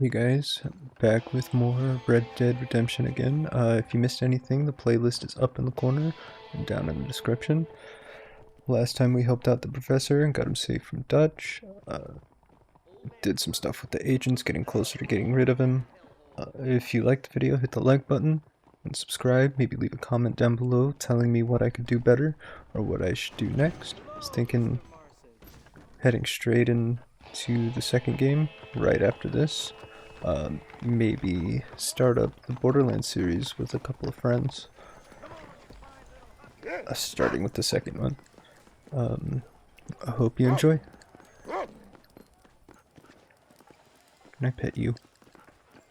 Hey guys, back with more Red Dead Redemption again. If you missed anything, the playlist is up in the corner and down in the description. Last time we helped out the professor and got him safe from Dutch. Did some stuff with the agents, getting closer to getting rid of him. If you liked the video, hit the like button and subscribe. Maybe leave a comment down below telling me what I could do better or what I should do next. I was thinking heading straight into the second game right after this. Maybe start up the Borderlands series with a couple of friends. Starting with the second one. I hope you enjoy. Can I pet you?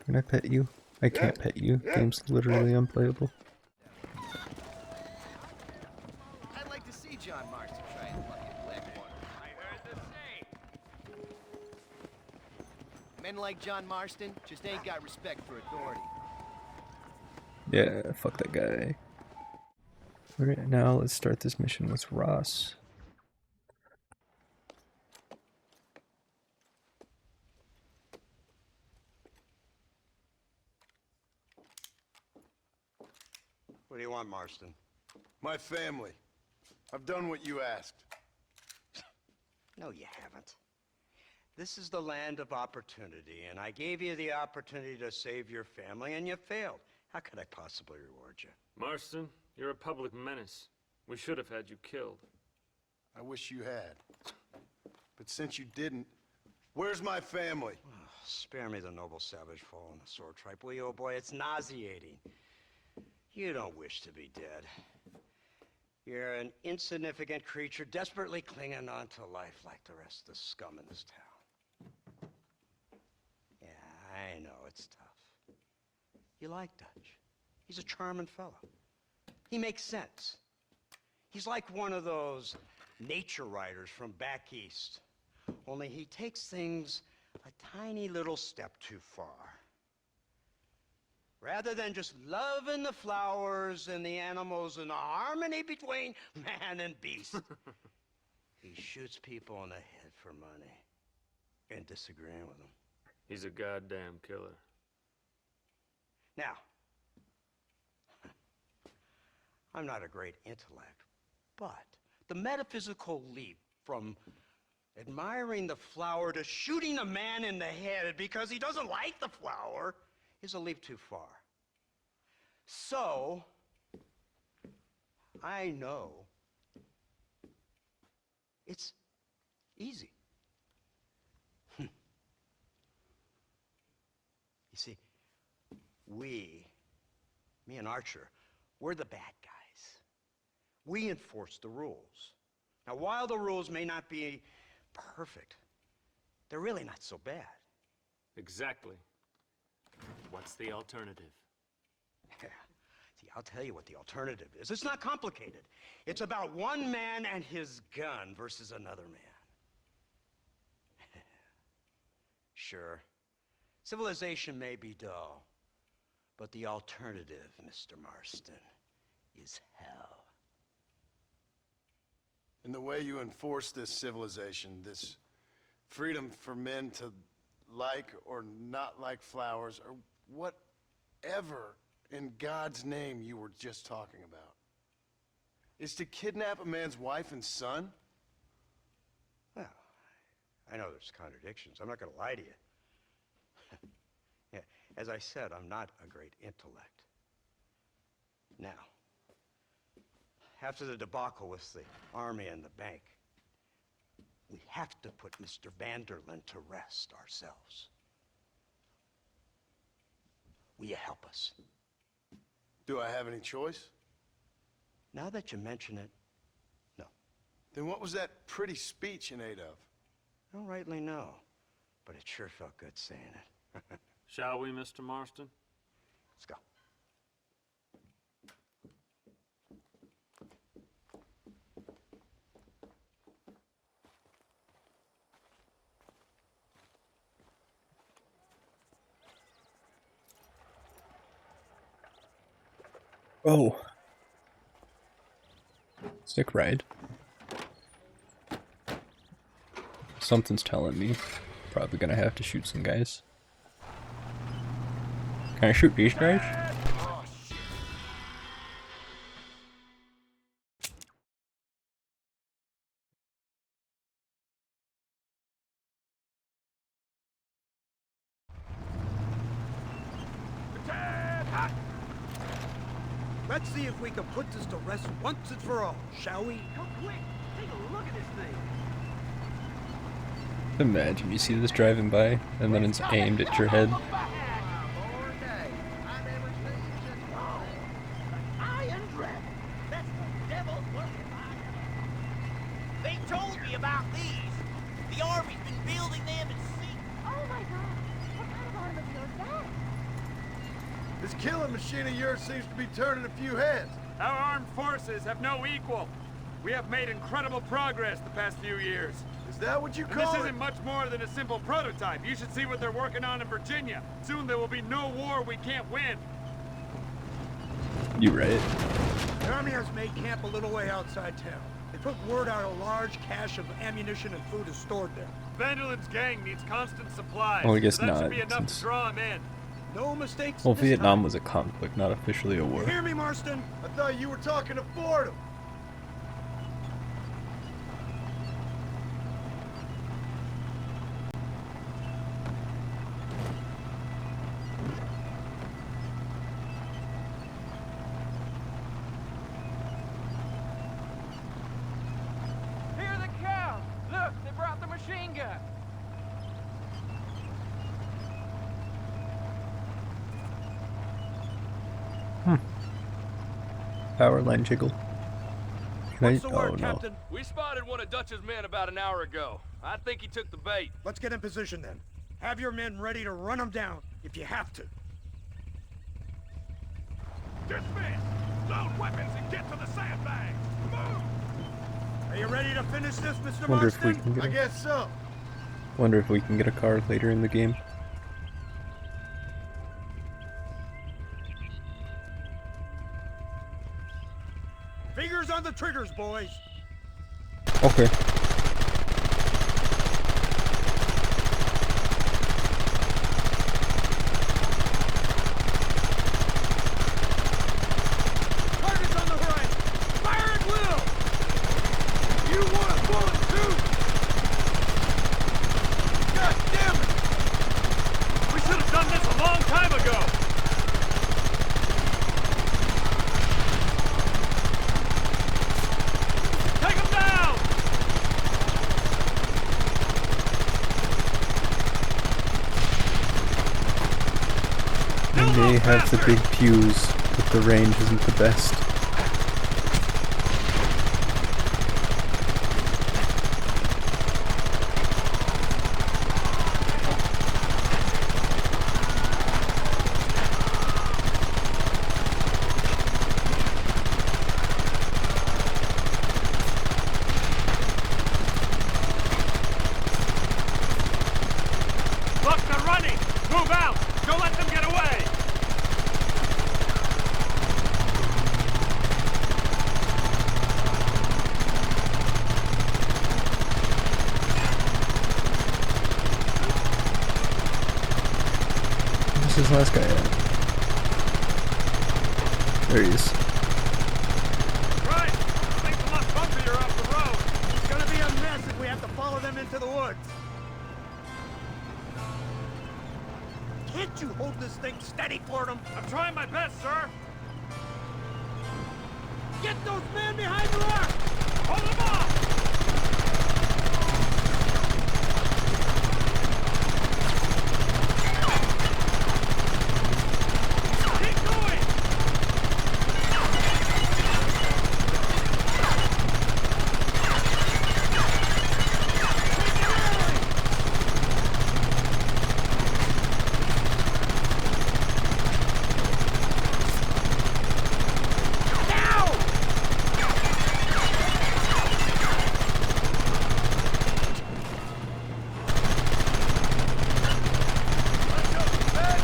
Can I pet you? I can't pet you. Game's literally unplayable. I'd like to see John Marston try and luck at Blackwater. I heard the same. Men like John Marston just ain't got respect for authority. Yeah, fuck that guy. Alright, now let's start this mission with Ross. What do you want, Marston? My family. I've done what you asked. No, you haven't. This is the land of opportunity, and I gave you the opportunity to save your family, and you failed. How could I possibly reward you? Marston, you're a public menace. We should have had you killed. I wish you had. But since you didn't, where's my family? Oh, spare me the noble savage fall on the sword tripe, will you, old boy? It's nauseating. You don't wish to be dead. You're an insignificant creature desperately clinging on to life like the rest of the scum in this town. Yeah, I know, it's tough. You like Dutch. He's a charming fellow. He makes sense. He's like one of those nature writers from back east. Only he takes things a tiny little step too far. Rather than just loving the flowers and the animals and the harmony between man and beast, he shoots people in the head for money and disagreeing with them. He's a goddamn killer. Now, I'm not a great intellect, but the metaphysical leap from admiring the flower to shooting a man in the head because he doesn't like the flower is a leap too far. So, I know it's easy. You see, me and Archer, we're the bad guys. We enforce the rules. Now, while the rules may not be perfect, they're really not so bad. Exactly. What's the alternative? Yeah. See, I'll tell you what the alternative is. It's not complicated. It's about one man and his gun versus another man. Sure, civilization may be dull, but the alternative, Mr. Marston, is hell. And the way you enforce this civilization, this freedom for men to like or not like flowers, or whatever in God's name you were just talking about, is to kidnap a man's wife and son? Well, I know there's contradictions. I'm not going to lie to you. Yeah, as I said, I'm not a great intellect. Now, after the debacle with the army and the bank, we have to put Mr. Vanderlyn to rest ourselves. Will you help us? Do I have any choice? Now that you mention it, no. Then what was that pretty speech in aid of? I don't rightly know, but it sure felt good saying it. Shall we, Mr. Marston? Let's go. Oh. Sick ride. Something's telling me. Probably gonna have to shoot some guys. Can I shoot these guys? Let's see if we can put this to rest once and for all, shall we? Come quick! Take a look at this thing! Imagine you see this driving by, and then it's aimed at your head. They told me about these. The Army's been building them at sea. Oh my god! What kind of automobile is that? This killing machine of yours seems to be turning a few heads. Our armed forces have no equal. We have made incredible progress the past few years. Is that what you And call this it? isn't much more than a simple prototype. You should see what they're working on in Virginia. Soon there will be no war we can't win. You right. The Army has made camp a little way outside town. They put word out a large cache of ammunition and food is stored there. Vanderland's gang needs constant supplies. Well, I guess so that not, should be enough since- to draw him in. No mistakes Well, this Vietnam time. was a conflict, not officially a war. Hear me, Marston? I thought you were talking to Fordham. Here they come! Look, they brought the machine gun! Power line jiggle. Can I? What's the word, Oh no. Captain? We spotted one of Dutch's men about an hour ago. I think he took the bait. Let's get in position then. Have your men ready to run them down if you have to. Dismiss! Load weapons and get to the sandbags! Move! Are you ready to finish this, Mr. Wonder if we Marston? can I get. guess so. Wonder if we can get a car later in the game. Fingers on the triggers, boys. Okay. Target's on the horizon. Fire at will. You want a bullet too? God damn it! We should have done this a long time ago. Take him down! And they have the big pews, but the range isn't the best. Look, they're running! Move out! Don't let them get away! Where's this last guy at? There he is. Right! Things a lot bumpier off the road. It's gonna be a mess if we have to follow them into the woods. Can't you hold this thing steady for them? I'm trying my best, sir. Get those men behind the rock! Hold them off! Keep going!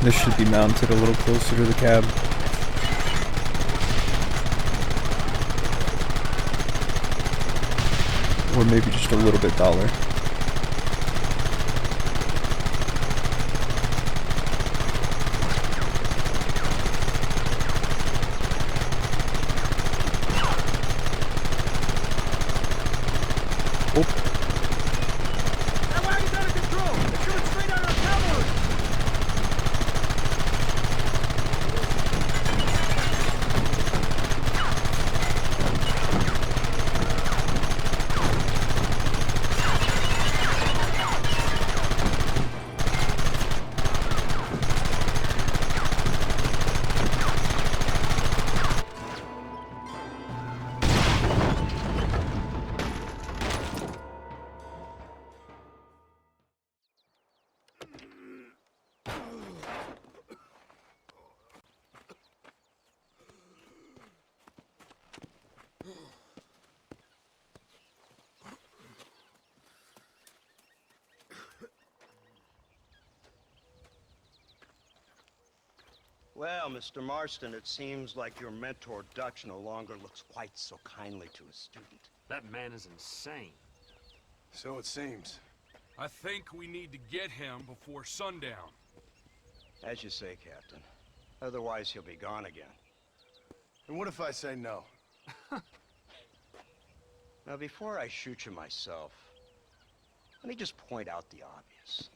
This should be mounted a little closer to the cab. Or maybe just a little bit taller. Well, Mr. Marston, it seems like your mentor Dutch no longer looks quite so kindly to his student. That man is insane. So it seems. I think we need to get him before sundown. As you say, Captain. Otherwise, he'll be gone again. And what if I say no? Now, before I shoot you myself, let me just point out the obvious.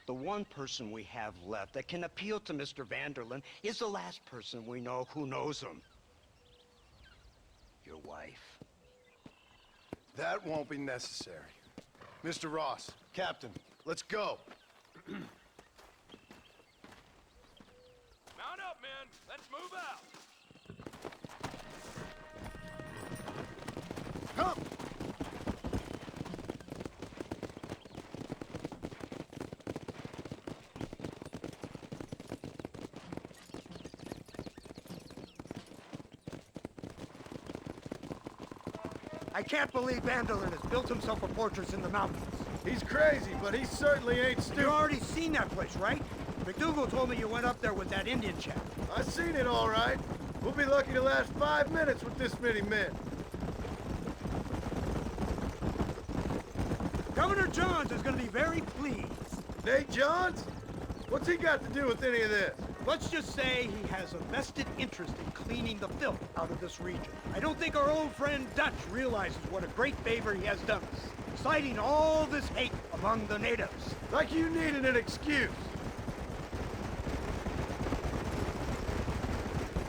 The one person we have left that can appeal to Mr. Vanderlyn is the last person we know who knows him. Your wife. That won't be necessary. Mr. Ross, Captain, let's go. Mount up, men. Let's move out. Come! I can't believe Vanderlyn has built himself a fortress in the mountains. He's crazy, but he certainly ain't You've stupid. already seen that place, right? McDougal told me you went up there with that Indian chap. I seen it all right. We'll be lucky to last 5 minutes with this many men. Governor Johns is going to be very pleased. Nate Johns? What's he got to do with any of this? Let's just say he has a vested interest in cleaning the filth out of this region. I don't think our old friend Dutch realizes what a great favor he has done us, inciting all this hate among the natives. Like you needed an excuse.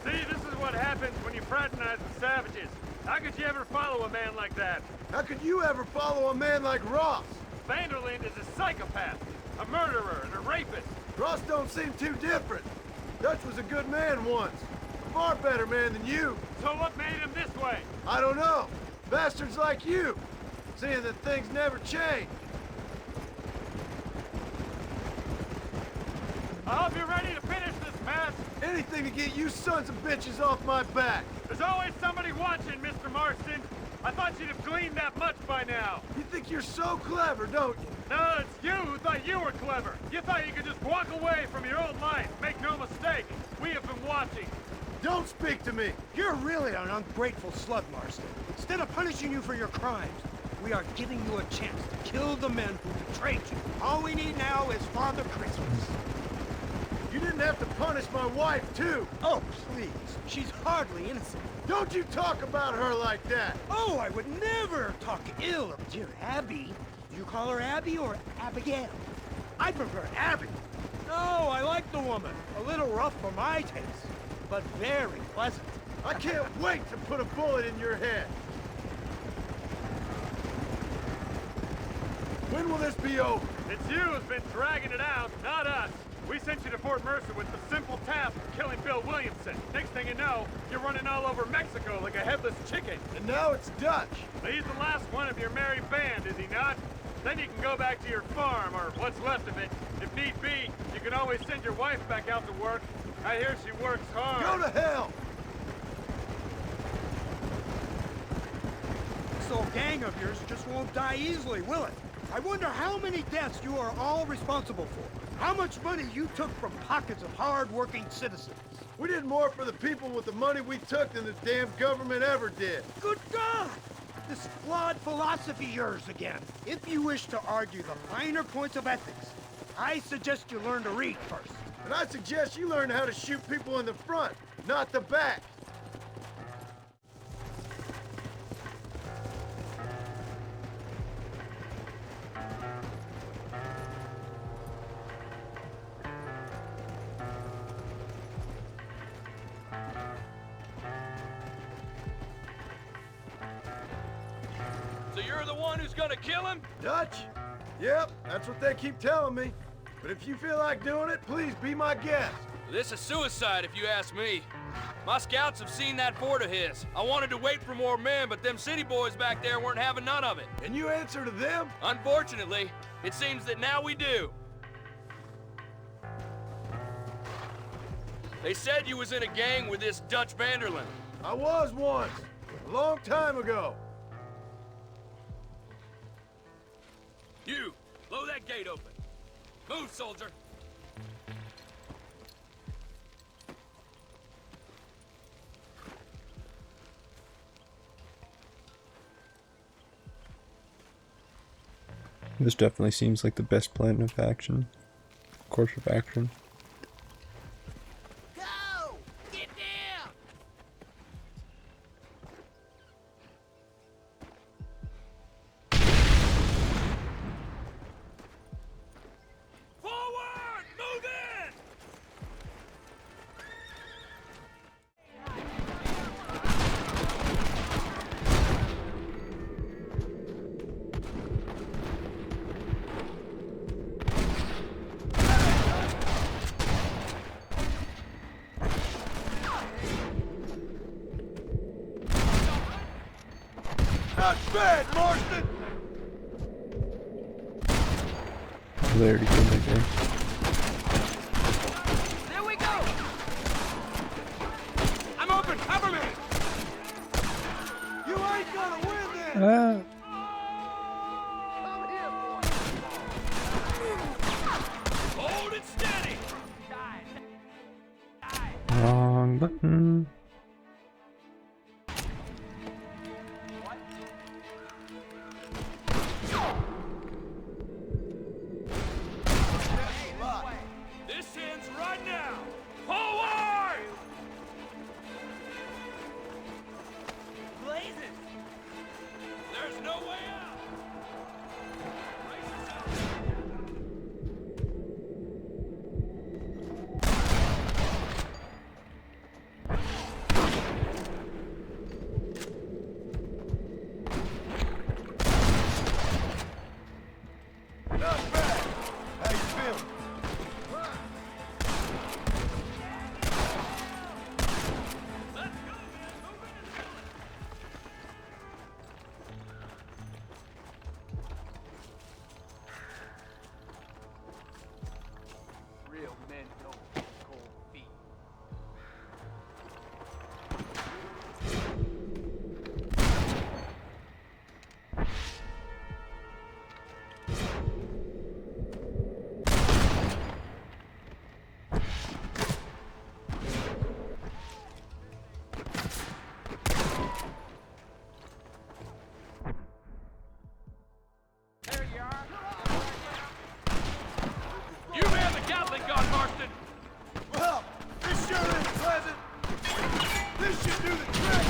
See, this is what happens when you fraternize with savages. How could you ever follow a man like that? How could you ever follow a man like Ross? Vanderlyn is a psychopath, a murderer, and a rapist. Ross don't seem too different. Dutch was a good man once. A far better man than you. So what made him this way? I don't know. Bastards like you. Seeing that things never change. I hope you're ready to finish this mess. Anything to get you sons of bitches off my back. There's always somebody watching, Mr. Marston. I thought you'd have gleaned that much by now. You think you're so clever, don't you? No, it's you who thought you were clever. You thought you could just walk away from your old life. Make no mistake, we have been watching. Don't speak to me. You're really an ungrateful slug, Marston. Instead of punishing you for your crimes, we are giving you a chance to kill the men who betrayed you. All we need now is Father Christmas. You didn't have to punish my wife, too. Oh, please. She's hardly innocent. Don't you talk about her like that. Oh, I would never talk ill of dear Abby. Do you call her Abby or Abigail? I prefer Abby. No, I like the woman. A little rough for my taste, but very pleasant. I can't wait to put a bullet in your head. When will this be over? It's you who's been dragging it out, not us. We sent you to Fort Mercer with the simple task of killing Bill Williamson. Next thing you know, you're running all over Mexico like a headless chicken. And now it's Dutch. He's the last one of your merry band, is he not? Then you can go back to your farm, or what's left of it. If need be, you can always send your wife back out to work. I hear she works hard. Go to hell! This old gang of yours just won't die easily, will it? I wonder how many deaths you are all responsible for. How much money you took from pockets of hard-working citizens. We did more for the people with the money we took than the damn government ever did. Good God! This flawed philosophy yours again. If you wish to argue the finer points of ethics, I suggest you learn to read first. And I suggest you learn how to shoot people in the front, not the back. So you're the one who's gonna kill him? Dutch? Yep, that's what they keep telling me. But if you feel like doing it, please be my guest. This is suicide, if you ask me. My scouts have seen that fort of his. I wanted to wait for more men, but them city boys back there weren't having none of it. And you answer to them? Unfortunately, it seems that now we do. They said you was in a gang with this Dutch Vanderlyn. I was once, a long time ago. You, blow that gate open. Move, soldier. This definitely seems like the best plan of action. Course of action. Go! Get down! Forward! Move in! Not bad, Marston! They already killed that guy. There we go! I'm open! Cover me! You ain't gonna win this! Ah! Hold it steady! Wrong button. This ends right now! Forward! Blazes! There's no way out! Brace yourself! Not bad! How you feeling? Real men don't have cold feet. There you are. You man the Gatling gun, Marston! Well, this sure is pleasant. This should do the trick.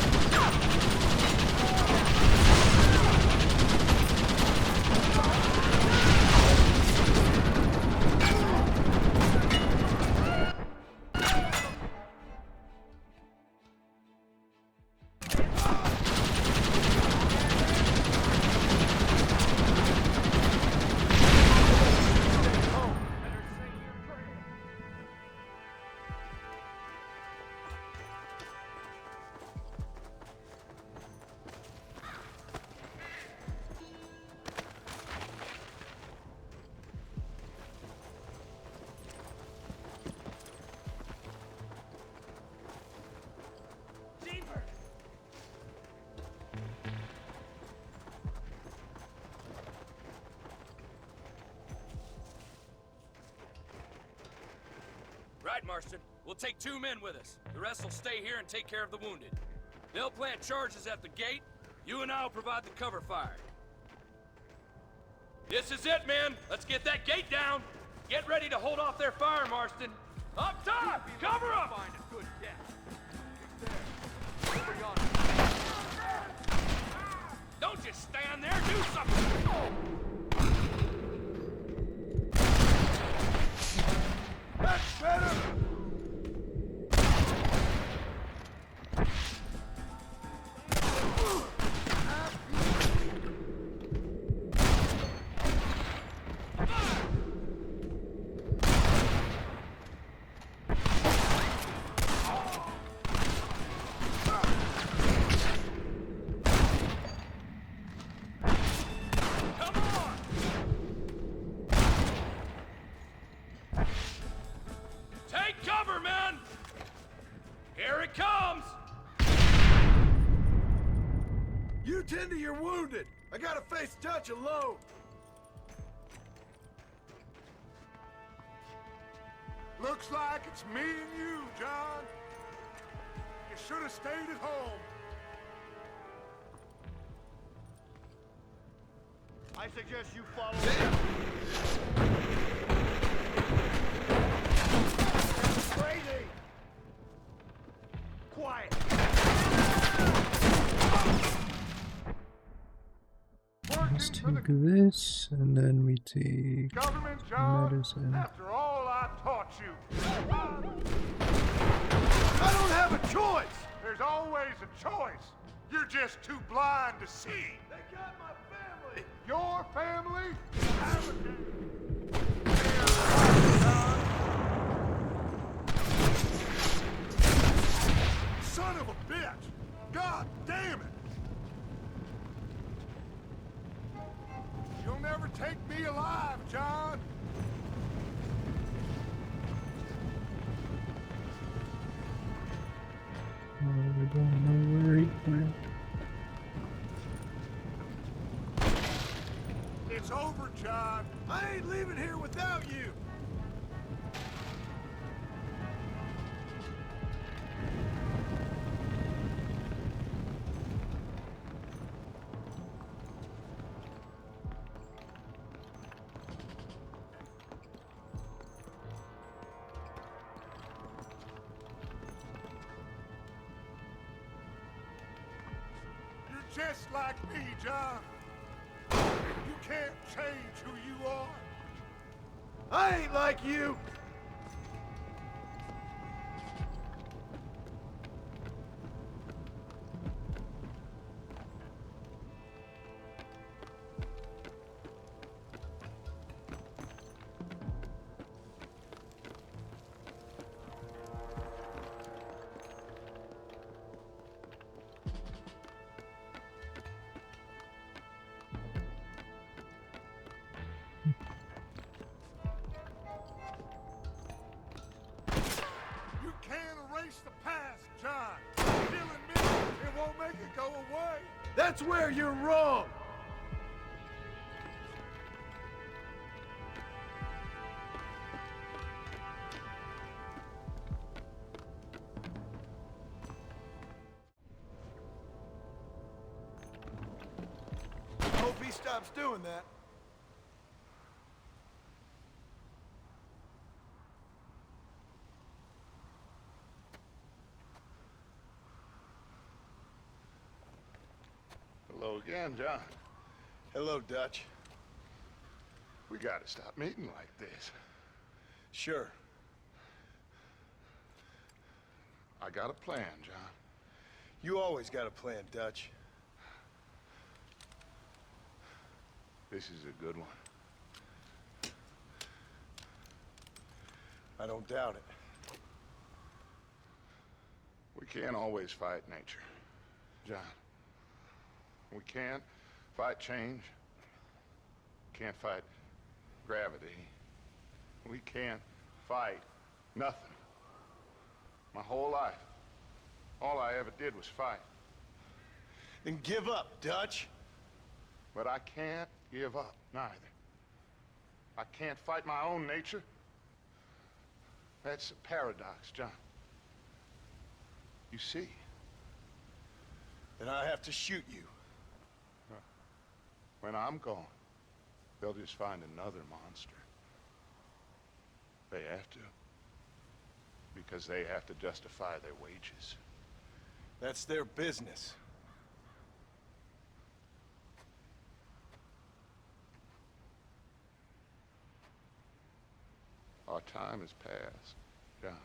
Right, Marston. We'll take 2 men with us. The rest will stay here and take care of the wounded. They'll plant charges at the gate. You and I'll provide the cover fire. This is it, men. Let's get that gate down. Get ready to hold off their fire, Marston. Up top! Cover up! Find a good death. There. Moving on. Don't just stand there. Do something. That's better. Take cover, men! Here it comes! You tend to your wounded. I gotta face touch alone. Looks like it's me and you, John. You should have stayed at home. I suggest you follow him. Crazy! Quiet! Let's take this, and then we take Government job, medicine. after all I taught you. I don't have a choice! There's always a choice. You're just too blind to see. They got my family. Your family? Son of a bitch! God damn it! You'll never take me alive, John! I don't know where he went. It's over, John. I ain't leaving here without you. You're just like me, John. You can't change who you are. I ain't like you. You can't erase the past, John. Killing me, it won't make it go away. That's where you're wrong. Hope he stops doing that. Hello again, John. Hello, Dutch. We gotta stop meeting like this. Sure. I got a plan, John. You always got a plan, Dutch. This is a good one. I don't doubt it. We can't always fight nature, John. We can't fight change. Can't fight gravity. We can't fight nothing. My whole life, all I ever did was fight. Then give up, Dutch. But I can't give up, neither. I can't fight my own nature. That's a paradox, John. You see? Then I have to shoot you. When I'm gone, they'll just find another monster. They have to. Because they have to justify their wages. That's their business. Our time has passed, John.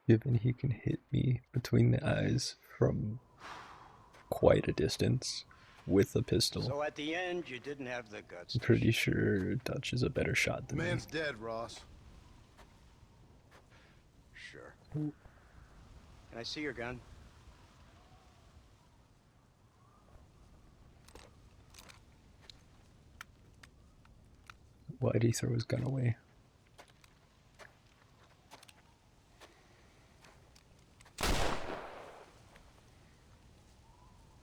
Given he can hit me between the eyes from quite a distance with a pistol, So at the end, you didn't have the guts. I'm pretty sure Dutch is a better shot The than me. man's dead, Ross. Sure. Can I see your gun? Why'd he throw his gun away?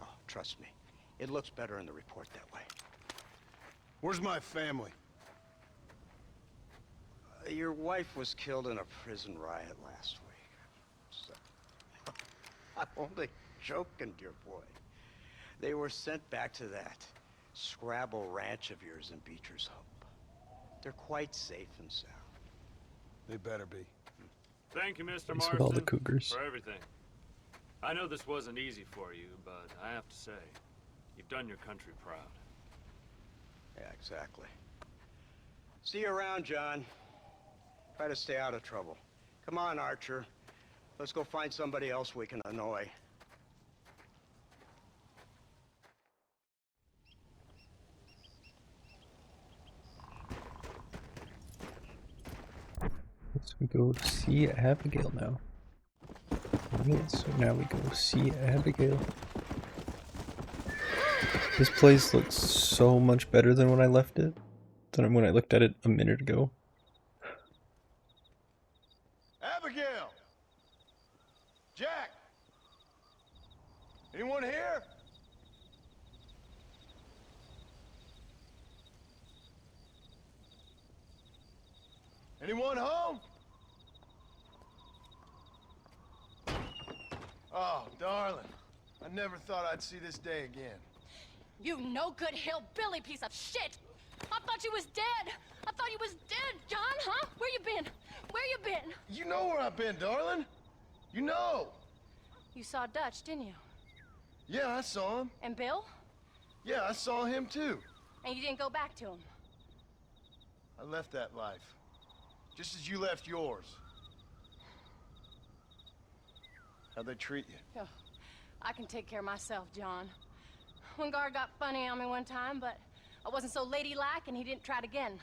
Oh, trust me. It looks better in the report that way. Where's my family? Your wife was killed in a prison riot last week. So, I'm only joking, dear boy. They were sent back to that Scrabble ranch of yours in Beecher's Hope. They're quite safe and sound. They better be. Thank you, Mr. Place with all the Marston, cougars. for everything. I know this wasn't easy for you, but I have to say, you've done your country proud. Yeah, exactly. See you around, John. Try to stay out of trouble. Come on, Archer. Let's go find somebody else we can annoy. Let's go to see Abigail now. Alright, so now we go see Abigail. This place looks so much better than when I left it, than when I looked at it a minute ago. Abigail! Jack! Anyone here? Anyone home? Oh, darling. I never thought I'd see this day again. You no good hillbilly piece of shit! I thought you was dead! I thought you was dead, John, huh? Where you been? Where you been? You know where I've been, darling. You know. You saw Dutch, didn't you? Yeah, I saw him. And Bill? Yeah, I saw him too. And you didn't go back to him? I left that life. Just as you left yours. How'd they treat you? Oh, I can take care of myself, John. One guard got funny on me one time, but I wasn't so ladylike and he didn't try it again.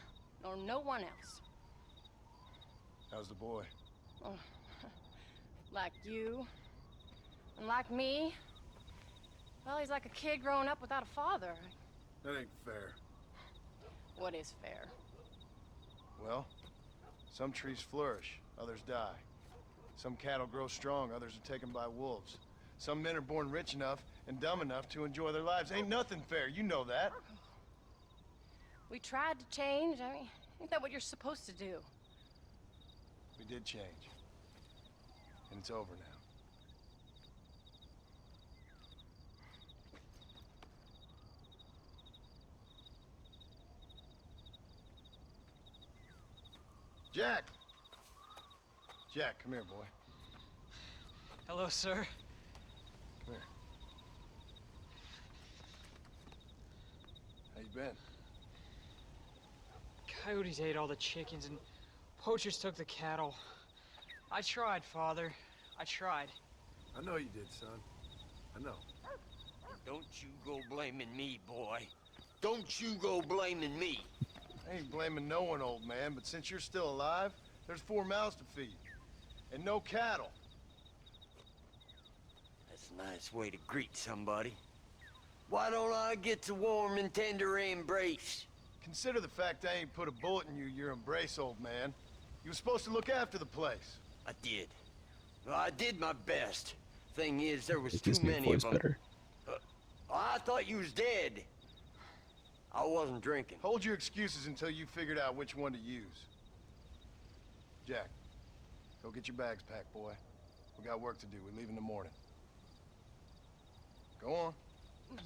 Nor no one else. How's the boy? Oh, like you. And like me. Well, he's like a kid growing up without a father. That ain't fair. What is fair? Well, some trees flourish, others die. Some cattle grow strong, others are taken by wolves. Some men are born rich enough and dumb enough to enjoy their lives. Ain't nothing fair, you know that. We tried to change. I mean, ain't that what you're supposed to do? We did change. And it's over now. Jack! Jack, come here, boy. Hello, sir. Come here. How you been? Coyotes ate all the chickens and poachers took the cattle. I tried, Father. I tried. I know you did, son. I know. Don't you go blaming me, boy. Don't you go blaming me. I ain't blaming no one, old man, but since you're still alive, there's 4 mouths to feed. And no cattle. That's a nice way to greet somebody. Why don't I get the warm and tender embrace? Consider the fact I ain't put a bullet in your embrace, old man. You were supposed to look after the place. I did. Well, I did my best. Thing is, there was too This new many of voice them. better. I thought you was dead. I wasn't drinking. Hold your excuses until you figured out which one to use. Jack, go get your bags packed, boy. We got work to do. We leave in the morning. Go on.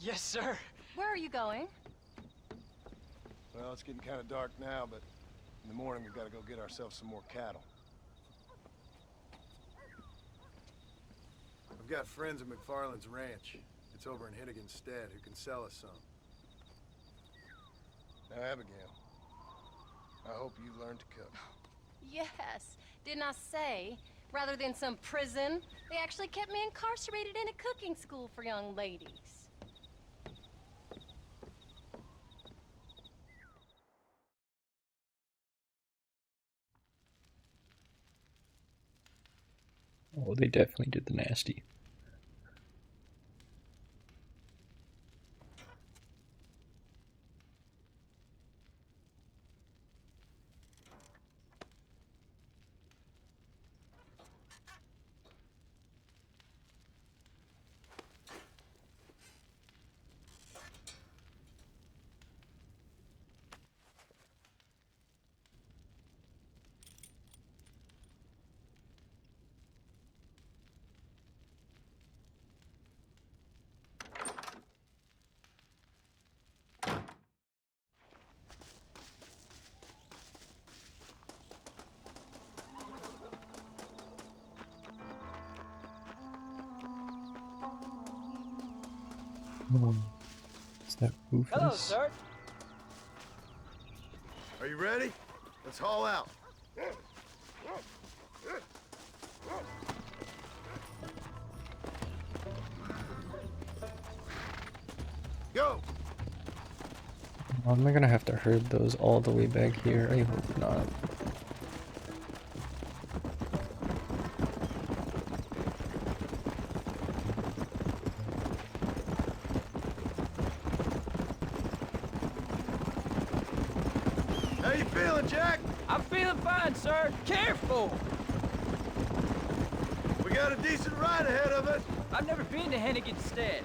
Yes, sir. Where are you going? Well, it's getting kind of dark now, but in the morning we've got to go get ourselves some more cattle. I've got friends at McFarland's ranch. It's over in Hennigan's stead who can sell us some. Now, Abigail, I hope you learn to cook. Yes. Didn't I say, rather than some prison, they actually kept me incarcerated in a cooking school for young ladies. Oh, they definitely did the nasty. Oh, is that Rufus? Hello, sir. Are you ready? Let's haul out. Go! Am I gonna have to herd those all the way back here? I hope not. How you feeling, Jack? I'm feeling fine, sir. Careful! We got a decent ride ahead of us. I've never been to Hennigan's Stead.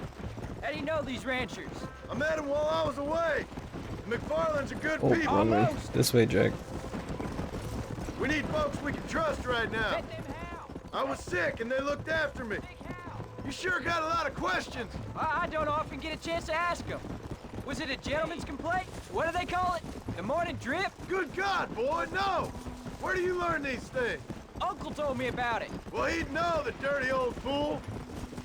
How do you know these ranchers? I met him while I was away. McFarland's a good Oh, people. wrong way. Almost. This way, Jack. We need folks we can trust right now. Let them how? I was sick and they looked after me. Big how? You sure got a lot of questions. I don't often get a chance to ask them. Was it a gentleman's complaint? What do they call it? The morning drip? Good God, boy, no! Where do you learn these things? Uncle told me about it. Well, he'd know, the dirty old fool.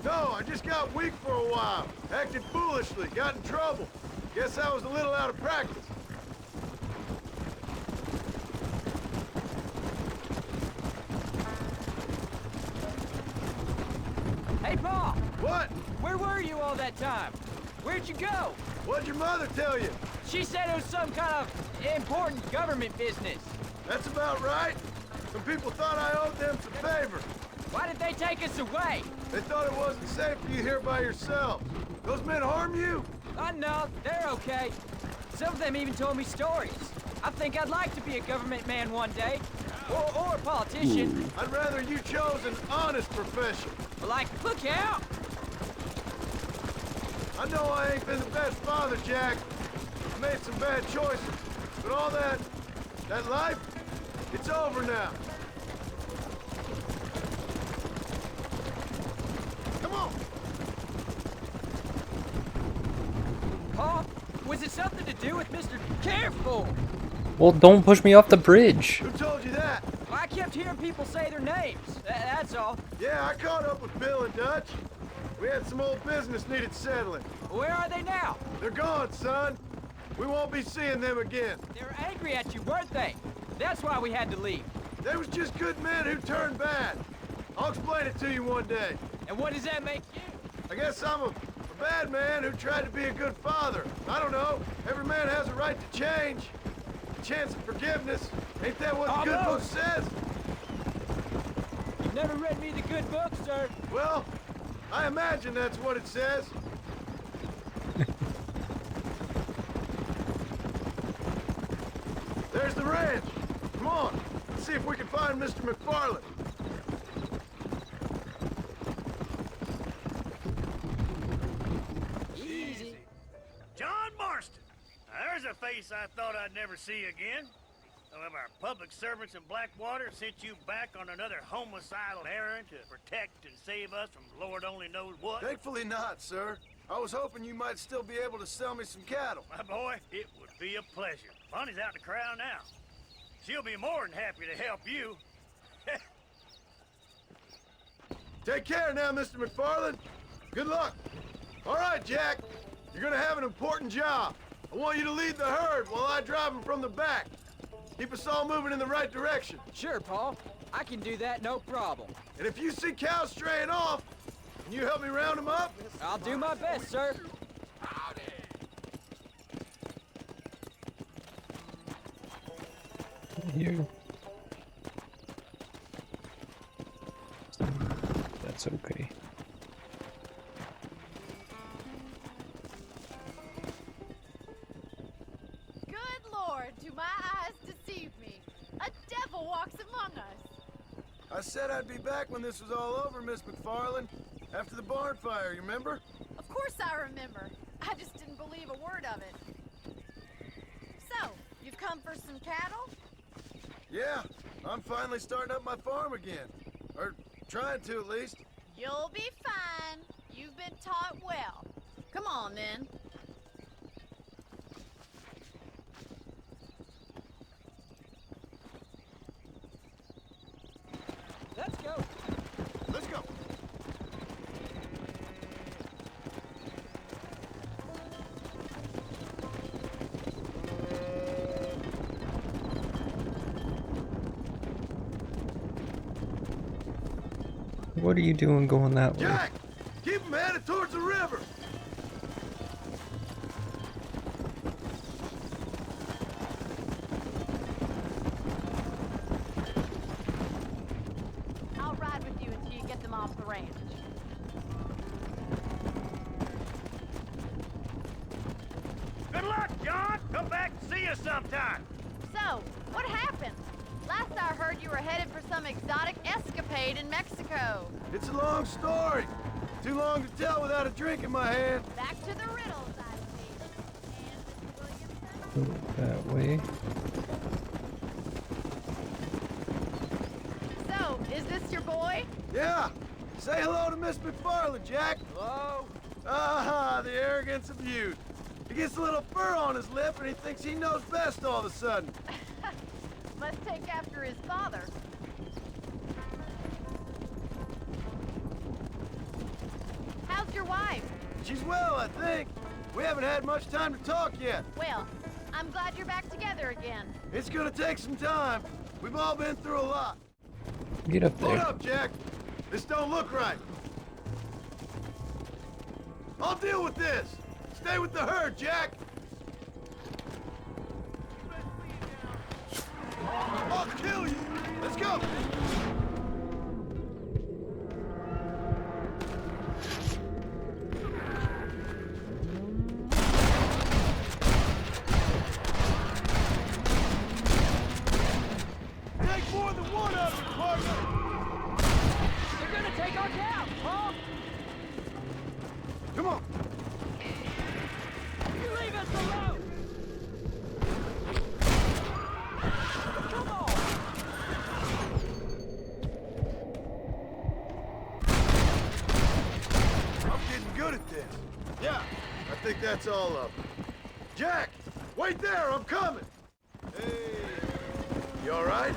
No, I just got weak for a while. Acted foolishly, got in trouble. Guess I was a little out of practice. Hey, Pa! What? Where were you all that time? Where'd you go? What'd your mother tell you? She said it was some kind of important government business. That's about right. Some people thought I owed them some favor. Why did they take us away? They thought it wasn't safe for you here by yourself. Those men harm you? No, they're okay. Some of them even told me stories. I think I'd like to be a government man one day. Or a politician. I'd rather you chose an honest profession. Like, look out! I know I ain't been the best father, Jack. I made some bad choices. But all that life, it's over now. Come on! Pa, was it something to do with Mr. Careful? Well, don't push me off the bridge. Who told you that? I kept hearing people say their names. That's all. Yeah, I caught up with Bill and Dutch. We had some old business needed settling. Where are they now? They're gone, son. We won't be seeing them again. They were angry at you, weren't they? That's why we had to leave. They was just good men who turned bad. I'll explain it to you one day. And what does that make you? I guess I'm a bad man who tried to be a good father. I don't know. Every man has a right to change. A chance of forgiveness. Ain't that what the good book Almost. says? You've never read me the good book, sir. Well, I imagine that's what it says. There's the ranch. Come on. Let's see if we can find Mr. McFarland. Easy. John Marston. Now, there's a face I thought I'd never see again. Some of our public servants in Blackwater sent you back on another homicidal errand to protect and save us from Lord only knows what. Thankfully not, sir. I was hoping you might still be able to sell me some cattle. My boy, it would be a pleasure. Bonnie's out in the crowd now. She'll be more than happy to help you. Take care now, Mr. McFarland. Good luck. All right, Jack. You're gonna have an important job. I want you to lead the herd while I drive them from the back. Keep us all moving in the right direction. Sure, Paul. I can do that, no problem. And if you see cows straying off, can you help me round them up? I'll do my best, sir. Here. That's okay. Good Lord, do my eyes deceive me? A devil walks among us. I said I'd be back when this was all over, Miss McFarland. After the barn fire, you remember? Of course I remember. I just didn't believe a word of it. So, you've come for some cattle? Yeah, I'm finally starting up my farm again. Or trying to, at least. You'll be fine. You've been taught well. Come on, then. Let's go. Let's go. What are you doing going that way? Jack! Keep him headed towards the river! I'll ride with you until you get them off the ranch. Good luck, John. Come back and see us sometime. So, what happened? Last I heard you were headed for some exotic escapade in Mexico. It's a long story. Too long to tell without a drink in my hand. Back to the riddles, I see. And Mr. Williamson? That way. So, is this your boy? Yeah. Say hello to Miss McFarland, Jack. Hello? Ah, the arrogance of youth. He gets a little fur on his lip and he thinks he knows best all of a sudden. Must take after his father. How's your wife? She's well, I think. We haven't had much time to talk yet. Well, I'm glad you're back together again. It's gonna take some time. We've all been through a lot. Get up Hold there. up, Jack. This don't look right. I'll deal with this. Stay with the herd, Jack. I'll kill you. Let's go. Take more than one of them, partner. They're gonna take our cow, huh? Come on. You leave us alone! Come on! I'm getting good at this. Yeah, I think that's all of them. Jack, wait there, I'm coming. Hey, you all right?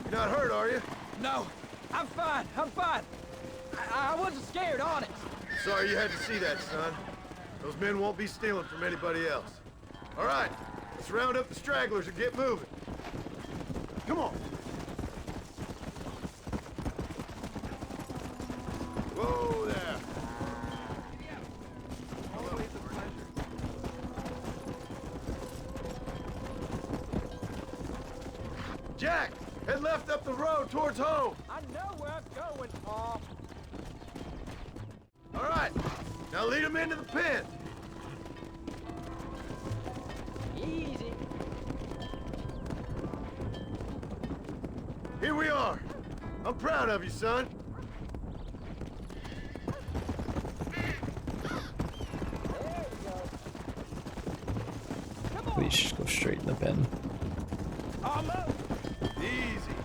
You're not hurt, are you? No, I'm fine, I'm fine. I wasn't scared, honest. Sorry you had to see that, son. Those men won't be stealing from anybody else. All right, let's round up the stragglers and get moving. Come on. Whoa there. Always a pleasure. Jack, head left up the road towards home. I know where I'm going, Paul. All right, now lead them into the pen. Easy. Here we are. I'm proud of you, son. We should just go straight in the pen. Almost. Easy.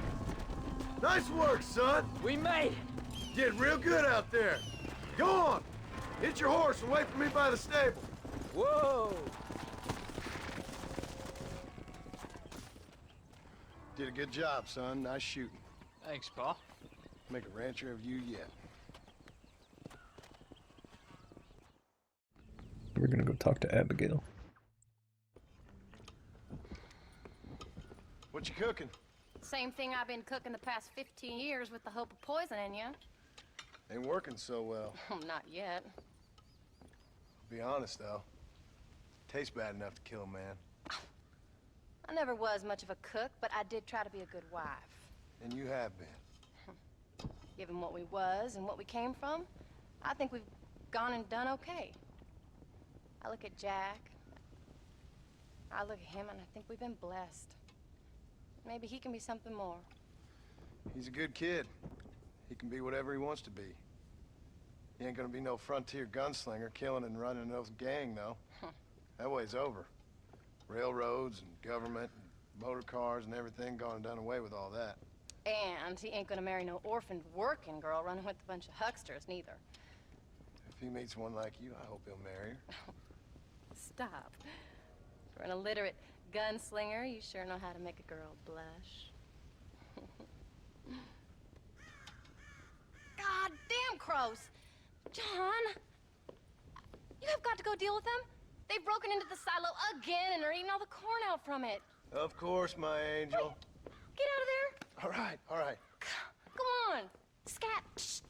Nice work, son. We made it. Getting real good out there. Go on. Hit your horse and wait for me by the stable. Whoa. Did a good job, son. Nice shooting. Thanks, Pa. Make a rancher of you yet. We're gonna go talk to Abigail. What you cooking? Same thing I've been cooking the past 15 years with the hope of poisoning you. Ain't working so well. Not yet. Be honest, though. Tastes bad enough to kill a man. I never was much of a cook, but I did try to be a good wife. And you have been. Given what we was and what we came from, I think we've gone and done okay. I look at Jack. I look at him and I think we've been blessed. Maybe he can be something more. He's a good kid. He can be whatever he wants to be. He ain't gonna be no frontier gunslinger killing and running no gang, though. That way's over. Railroads and government and motor cars and everything gone and done away with all that. And he ain't gonna marry no orphaned working girl running with a bunch of hucksters, neither. If he meets one like you, I hope he'll marry her. Stop. For an illiterate gunslinger, you sure know how to make a girl blush. God damn crows! John! You have got to go deal with them. They've broken into the silo again and are eating all the corn out from it. Of course, my angel. Get out of there! All right, all right. Come on! Scat! Shh.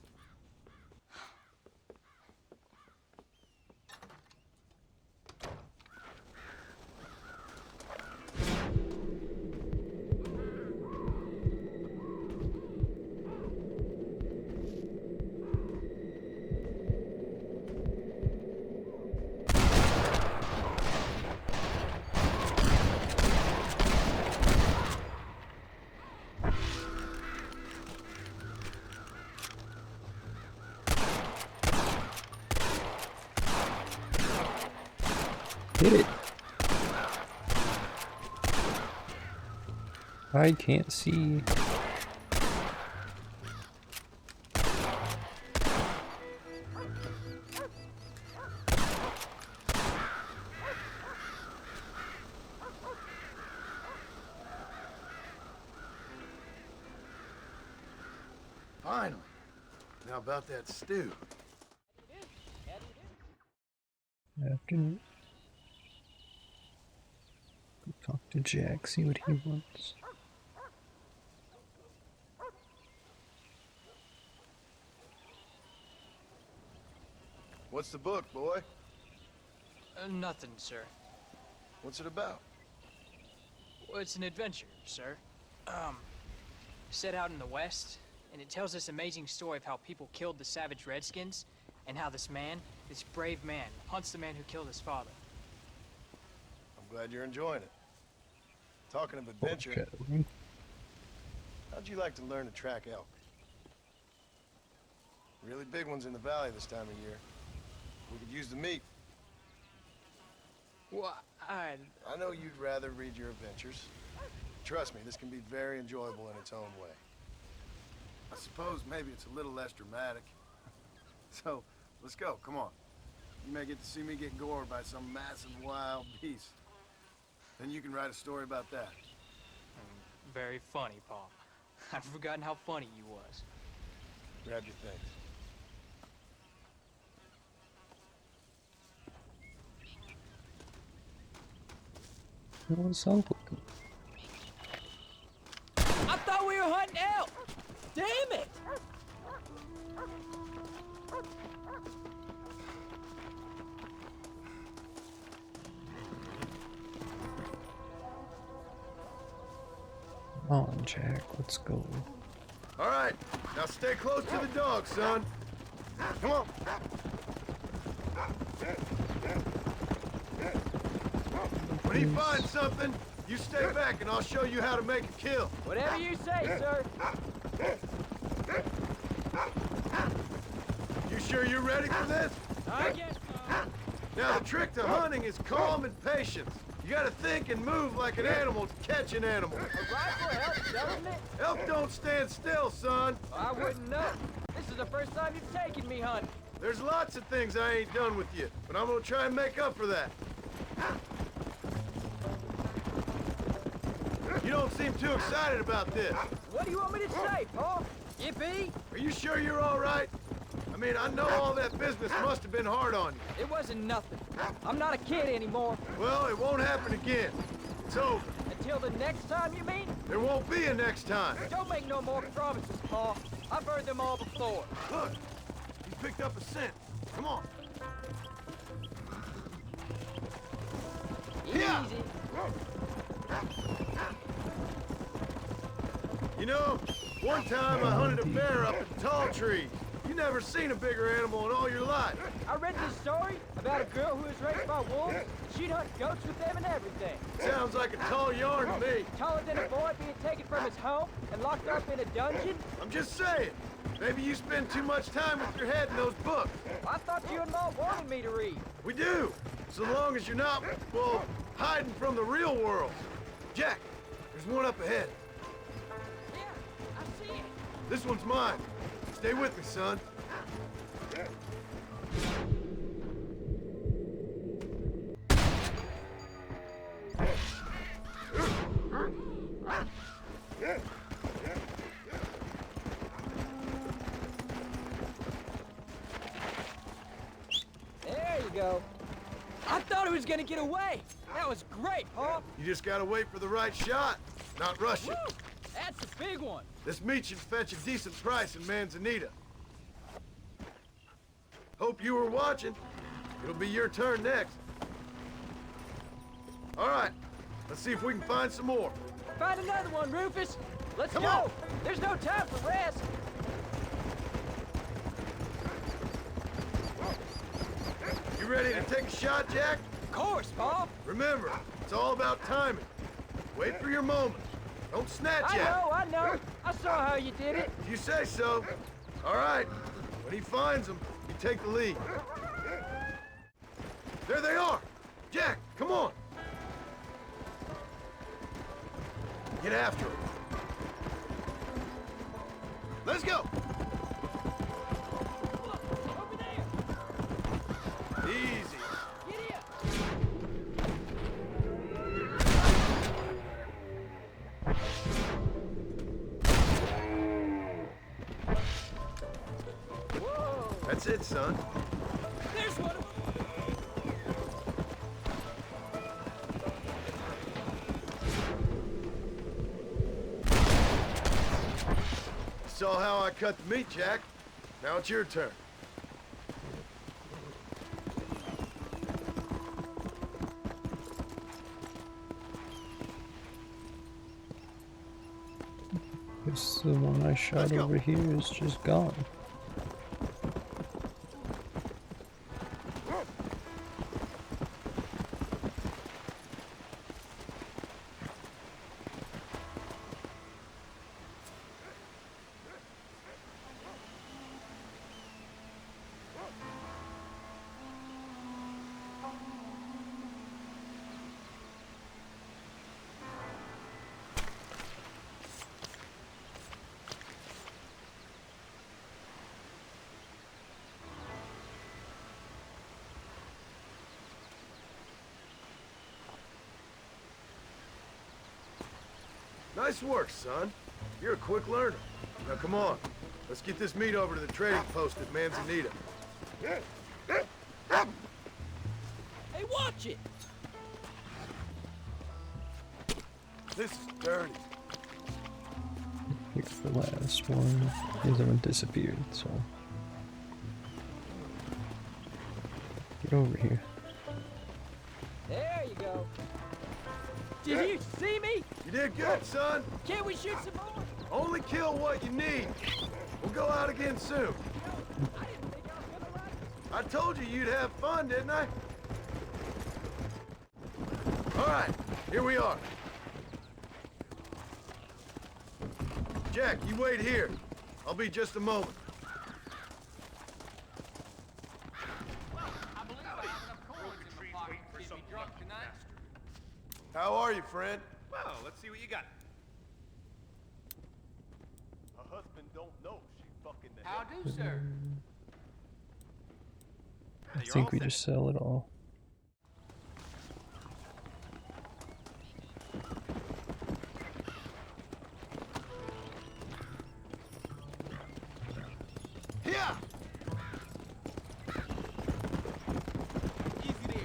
Hit it. I can't see. Finally. Now about that stew. Afternoon. Go talk to Jack, see what he wants. What's the book, boy? Nothing, sir. What's it about? Well, it's an adventure, sir. Set out in the West, and it tells this amazing story of how people killed the savage Redskins, and how this brave man, hunts the man who killed his father. I'm glad you're enjoying it. Talking of adventure, Foreshadowing. how'd you like to learn to track elk? Really big ones in the valley this time of year. We could use the meat. Well, I know you'd rather read your adventures. Trust me, this can be very enjoyable in its own way. I suppose maybe it's a little less dramatic. So, let's go, come on. You may get to see me get gored by some massive wild beast. Then you can write a story about that. Very funny, Paul. I've forgotten how funny you was. Grab your things. What's up with him? I thought we were hunting elk! Damn it! Come on, Jack, let's go. All right, now stay close to the dog, son. Come on. When he finds something, you stay back and I'll show you how to make a kill. Whatever you say, sir. You sure you're ready for this? I guess so. Now, the trick to hunting is calm and patience. You gotta think and move like an animal to catch an animal. A rifle helps, doesn't it? Elk don't stand still, son. I wouldn't know. This is the first time you've taken me hunting. There's lots of things I ain't done with you, but I'm gonna try and make up for that. You don't seem too excited about this. What do you want me to say, Paul? Yippee? Are you sure you're all right? I mean, I know all that business must have been hard on you. It wasn't nothing. I'm not a kid anymore. Well, it won't happen again. It's over. Until the next time, you mean? There won't be a next time. Don't make no more promises, Paul. I've heard them all before. Look, he picked up a scent. Come on. Easy. Yeah. You know, one time I hunted a bear up in tall trees. You never seen a bigger animal in all your life. I read this story about a girl who was raised by wolves. She'd hunt goats with them and everything. Sounds like a tall yarn to me. Taller than a boy being taken from his home and locked up in a dungeon. I'm just saying. Maybe you spend too much time with your head in those books. I thought you and Mom wanted me to read. We do. So long as you're not, well, hiding from the real world. Jack, there's one up ahead. Yeah, I see it. This one's mine. Stay with me, son. There you go. I thought it was gonna get away. That was great, Paul. You just gotta wait for the right shot, not rush it. Woo! That's a big one. This meat should fetch a decent price in Manzanita. Hope you were watching. It'll be your turn next. All right, let's see if we can find some more. Find another one, Rufus. Let's Come go. on. There's no time for rest. You ready to take a shot, Jack? Of course, Paul. Remember, it's all about timing. Wait for your moment. Don't snatch at it. I know. I saw how you did it. If you say so. All right. When he finds them, you take the lead. There they are. Jack, Come on! Get after him. Let's go! Over there! Easy. Giddy up! That's it, son. There's one of them! Saw how I cut the meat, Jack. Now it's your turn. Guess the one I shot Let's go. over here is just gone. Nice work, son. You're a quick learner. Now come on. Let's get this meat over to the trading post at Manzanita. Hey, watch it! This is dirty. Here's the last one. The other one disappeared, so. Get over here. There you go. Did you see me? You did good, son. Can't we shoot some more? Only kill what you need. We'll go out again soon. I didn't think I was gonna like this. I told you you'd have fun, didn't I? All right, here we are. Jack, you wait here. I'll be just a moment. I believe I have enough coins in my pocket to get me drunk tonight. How are you, friend? Well, let's see what you got. Her husband don't know she fucking the How do, sir? I think we just sell it all. Yeah. Easy there.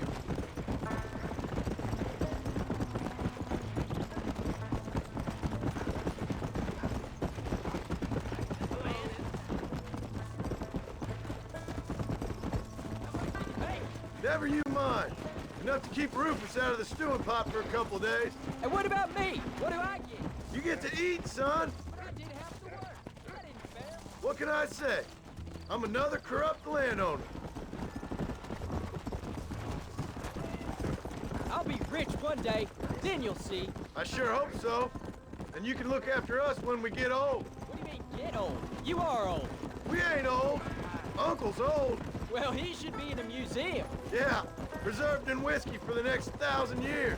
Never you mind. Enough to keep Rufus out of the stewing pot for a couple days. And what about me? What do I get? You get to eat, son. I did half the work. That ain't fair. What can I say? I'm another corrupt landowner. I'll be rich one day, then you'll see. I sure hope so. And you can look after us when we get old. What do you mean, get old? You are old. We ain't old. Uncle's old. Well, he should be in a museum. Yeah, preserved in whiskey for the next 1,000 years.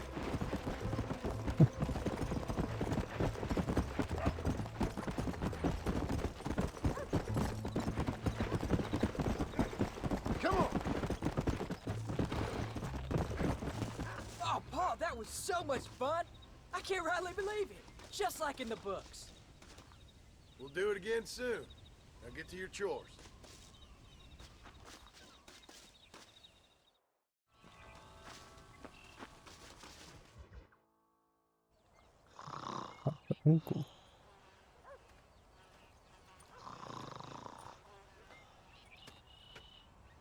Come on. Oh, Paul, that was so much fun. I can't rightly believe it. Just like in the books. We'll do it again soon. Now get to your chores. Uncle.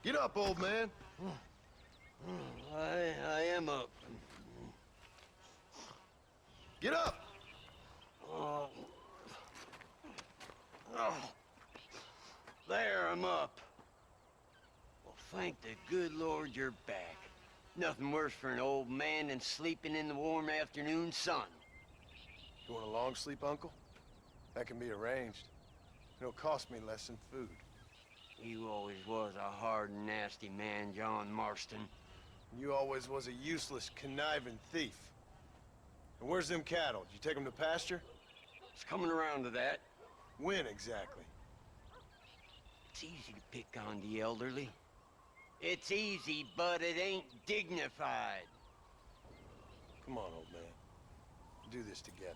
Get up, old man. I am up. Get up. Oh. Oh. There, I'm up. Well, thank the good Lord you're back. Nothing worse for an old man than sleeping in the warm afternoon sun. You want a long sleep, Uncle? That can be arranged. It'll cost me less than food. You always was a hard and nasty man, John Marston. You always was a useless, conniving thief. And where's them cattle? Did you take them to pasture? It's coming around to that. When exactly? It's easy to pick on the elderly. It's easy, but it ain't dignified. Come on, old man. We'll do this together.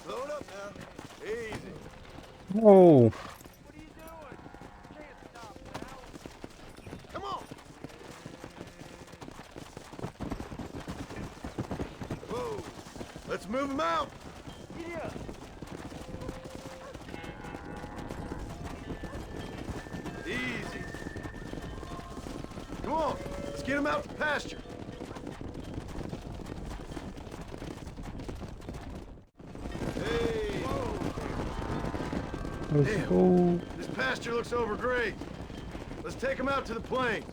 Slow it up now. Easy. Whoa. Come on. Whoa. Let's move him out. Yeah. Easy. Come on. Let's get him out to pasture. Hey. Let's Damn. go. This pasture looks overgrazed. Let's take him out to the plains.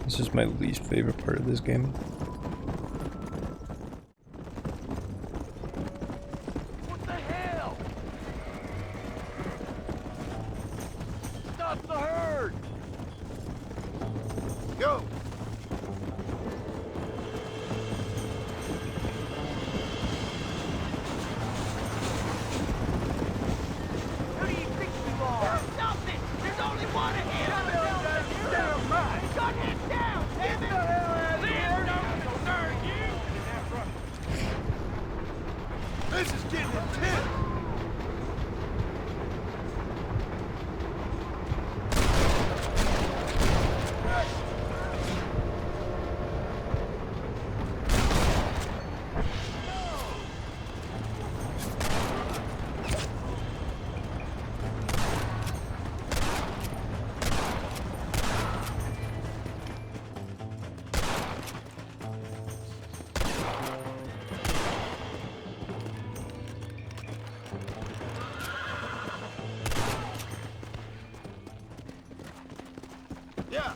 This is my least favorite part of this game. What the hell? Stop the herd! Go. Who do you think you are? Do something! There's only one ahead! Damn right! Gun him down! Get the hell out of here! This is getting intense. Yeah.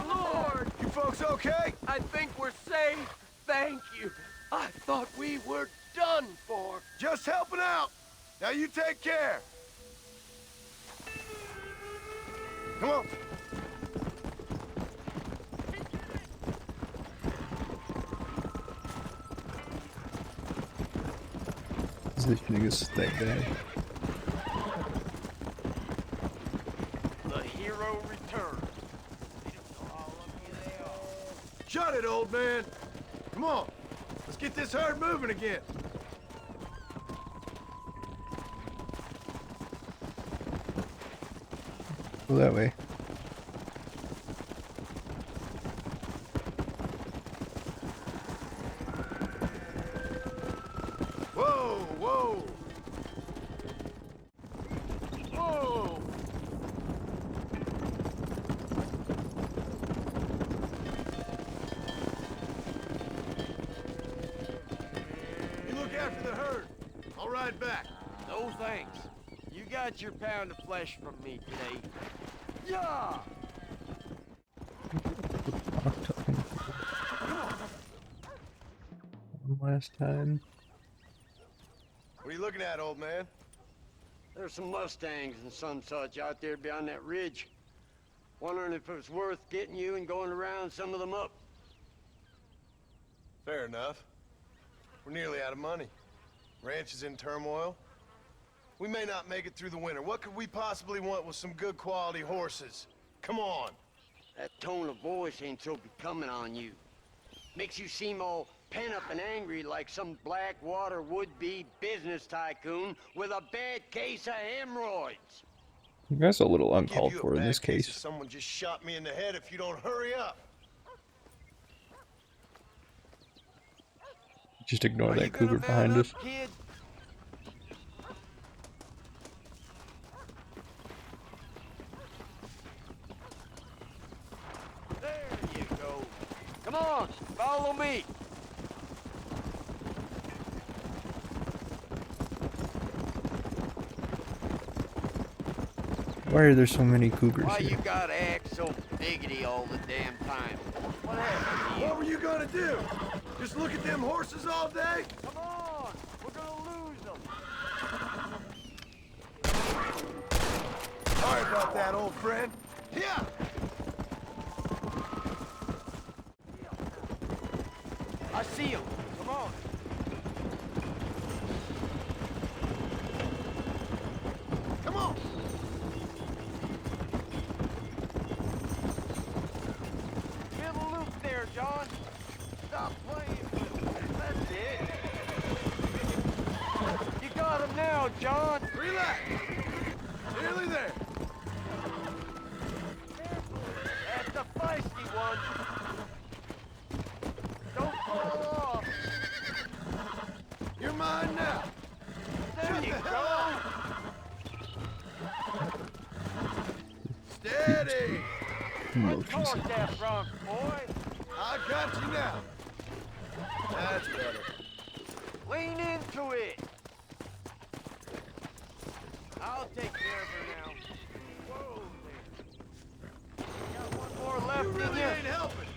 Lord! You folks okay? I think we're safe. Thank you. I thought we were done for. Just helping out. Now you take care. Come on. This thing is that guy. The hero returns. Shut it, old man. Come on. Let's get this herd moving again. Go that way. Whoa, whoa. Whoa! You look after the herd. I'll ride back. No thanks. You got your pound of flesh from me today. Yeah! One last time. What are you looking at, old man? There's some Mustangs and some such out there beyond that ridge. Wondering if it's worth getting you and going around some of them up. Fair enough. We're nearly out of money. Ranch is in turmoil. We may not make it through the winter. What could we possibly want with some good quality horses? Come on. That tone of voice ain't so becoming on you. Makes you seem all pent up and angry like some Blackwater would-be business tycoon with a bad case of hemorrhoids. You guys are a little Give uncalled you a for in bad this case case. of someone just shot me in the head if you don't hurry up. Just ignore Are you that gonna cougar behind man us. up, kid? There you go. Come on, follow me. Why are there so many cougars Why here? you gotta act so biggity all the damn time? What happened to you? What were you gonna do? Just look at them horses all day? Come on, we're gonna lose them. Sorry about that, old friend. Yeah. I see them. Come on. Come on. Middle loop there, John. Stop playing with them. That's it. You got him now, John. Relax. Nearly there. That's a feisty one. Don't fall off. You're mine now. There you go. Steady. Motion Torque sickness. that front, boy. I got you now. That's better. Lean into it. I'll take care of her now. Whoa there. Got one more left You in really you. ain't helping.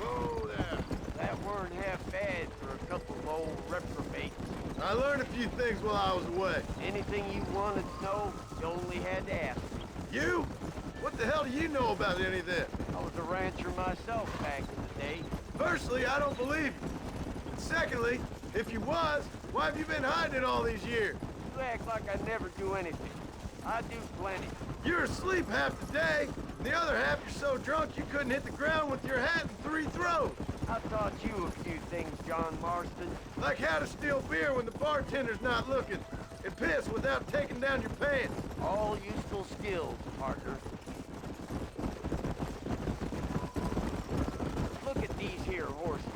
Whoa there. That weren't half bad for a couple of old reprobates. I learned a few things while I was away. Anything you wanted to know, you only had to ask me. You? What the hell do you know about any of this? I was a rancher myself back in the day. Firstly, I don't believe you. And secondly, if you was, why have you been hiding it all these years? You act like I never do anything. I do plenty. You're asleep half the day, and the other half you're so drunk you couldn't hit the ground with your hat in 3 throws. I taught you a few things, John Marston. Like how to steal beer when the bartender's not looking, and piss without taking down your pants. All useful skills, partner. Look at these here horses.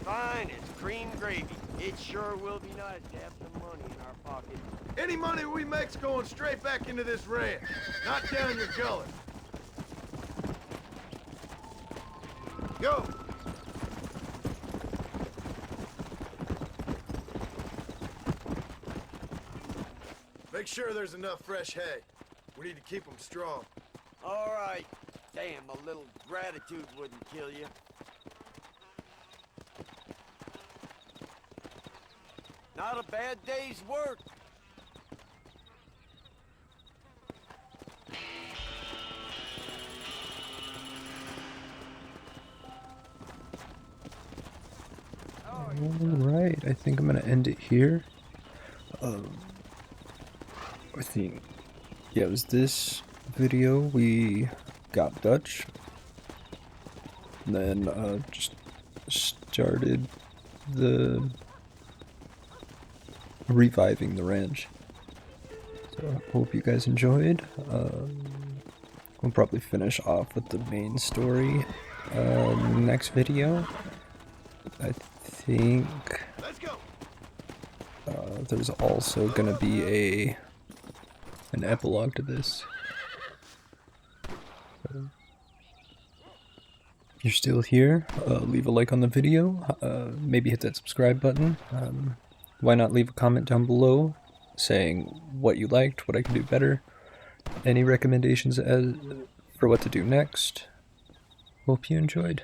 Fine as cream gravy. It sure will be nice to have some money in our pocket. Any money we make's going straight back into this ranch, not down your gullet. Go! Make sure there's enough fresh hay. We need to keep them strong. All right. Damn, a little gratitude wouldn't kill you. Not a bad day's work. Alright, I think I'm gonna end it here. I think, yeah, it was this video we got Dutch. And then just started the reviving the ranch. So I hope you guys enjoyed. We'll probably finish off with the main story next video. I think there's also gonna be an epilogue to this. So, if you're still here, leave a like on the video, maybe hit that subscribe button. Why not leave a comment down below saying what you liked, what I can do better, any recommendations for what to do next. Hope you enjoyed.